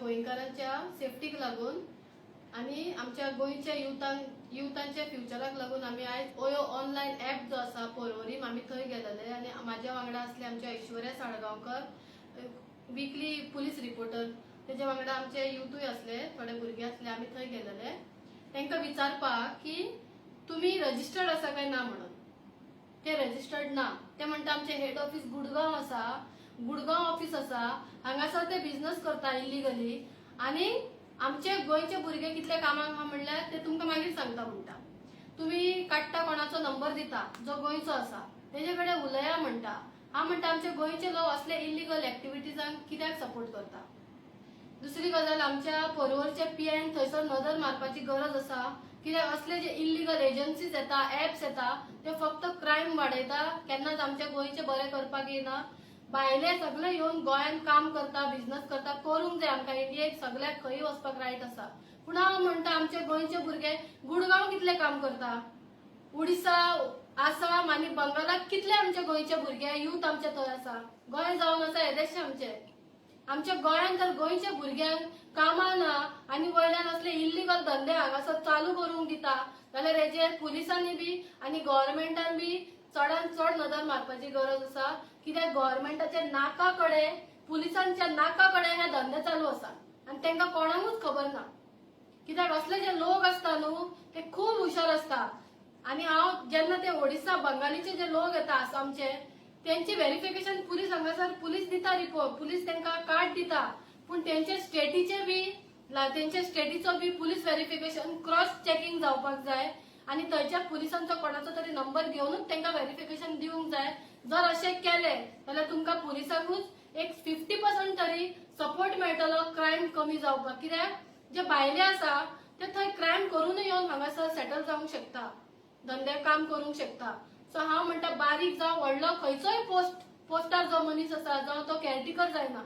गोंयकारांच्या सेफ्टीक लागून आणि आमच्या गोंयच्या युथांच्या फ्युचराक लागून आम्ही आज ओयो ऑनलायन ॲप जो आसा परवरीम आम्ही थंय गेलेले आणि माझ्या वांगडा असले आमच्या Aishwarya Salgaonkar weekly police reporter तेजे वांगडा आमचे युथूय असले थोडे भुरगे असले आम्ही थंय गेलेले तांकां विचारपाक की तुम्ही रजिस्टर्ड आसा काय ना म्हणून ते रजिस्टर्ड ना ते म्हणटा आमचे हेड ऑफिस गुडगांव आसा गुडगांव ऑफिस आसा हांगासर ते बिझनेस करता इलिगली आणि आमचे गोंयचे भुरगे कितले कामाक आहा म्हणल्यार ते तुमकां मागीर सांगता म्हणटा तुम्ही काडटा कोणाचो नंबर दिता जो गोंयचो आसा तेजे कडेन उलया म्हणटा हांव म्हणटा आमचे गोंयचे लोक असले इलिगल एक्टिविटीजांक कित्याक सपोर्ट करता। दुसरी गजाल आमच्या परवरचे पीआयन थंयसर नजर मारपाची गरज आसा कित्याक असले जे इलिगल एजन्सीज येता ॲप्स येता ते फक्त क्रायम वाडयता केन्नाच आमच्या गोंयचे बरें करपाक येना भायले सगळे येऊन गोंयान काम करता बिझनेस करता करूंक जाय आमकां इंडियेक सगळ्याक खंय वचपाक रायट आसा पूण हांव म्हणटा आमचे गोंयचे भुरगे गुडगांव कितले काम करता उडीसा आसाम आनी बंगालाक कितले आमचे गोंयचे भुरगे युथ आमचे थंय आसा गोंय जावन आसा हे देश आमच्या गोंयान जर गोंयच्या भुरग्यांक कामां ना आनी वयल्यान असले इल्लीगल धंदे हांगासर चालू करूंक दिता जाल्यार हेजेर पुलिसांनी बी आनी गव्हर्नमेंटान बी चडान चड नजर मारपाची गरज आसा कित्याक गव्हर्नमेंटाच्या नाका कडेन पुलिसांच्या नाका कडेन हे धंदे चालू आसा आनी तांकां कोणाकूच खबर ना कित्याक असले जे लोक आसता न्हू ते खूब हुशार आसता आनी हांव जेन्ना ते ओडिसा बंगालीचे जे लोक येता आसामचे त्यांची व्हेरिफिकेशन पुलीस हांगासर पुलीस दिता रिपोर्ट पुलीस तांकां कार्ड दिता पूण तेंचे स्टेटीचे बी तेंच्या स्टेटीचो बी पुलीस व्हेरिफिकेशन क्रॉस चेकिंग जावपाक जाय आणि थंयच्या पुलिसांचो कोणाचो तरी नंबर घेवनूच तांकां व्हेरिफिकेशन दिवंक जाय जर अशें केलें जाल्यार तुमकां पुलिसांकूच एक 50% तरी सपोर्ट मेळटलो क्रायम कमी जावपाक कित्याक जे भायले आसा ते थंय क्रायम करूनय येवन हांगासर सेटल जावंक शकता धंदे काम करूंक शकता सो हांव म्हणटा बारीक जावं व्हडलो खंयचोय पोस्टार जो मनीस आसा जो तो कॅरटेकर जायना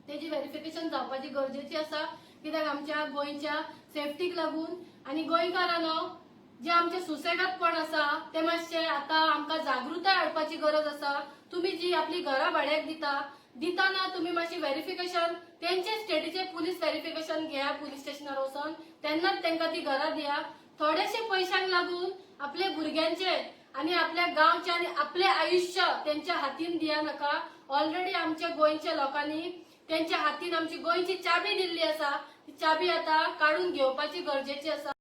तेजी व्हेरिफिकेशन जावपाची गरजेची आसा कित्याक आमच्या गोंयच्या सेफ्टीक लागून आनी गोंयकारांनो जे आमचे सुसेगादपण आसा ते मातशे आतां आमकां जागृताय हाडपाची गरज आसा तुम्ही जी आपली घरां भाड्याक दिताना तुम्ही मातशी व्हेरिफिकेशन तेंचे स्टेटीचे पुलीस व्हेरिफिकेशन घेया पुलीस स्टेशनार वचून तेन्नाच तांकां ती घरां दिया थोडेशे पयशांक लागून आपले भुरग्यांचे आणि आपल्या गांवचे आणि आपले आयुष्य त्यांच्या हातीन दिया नका ऑलरेडी आमच्या गोंयच्या लोकांनी त्यांच्या हातीन आमची गोंयची चाबी दिल्ली आसा ती चाबी आता काढून घेवपाची गरजेची आसा।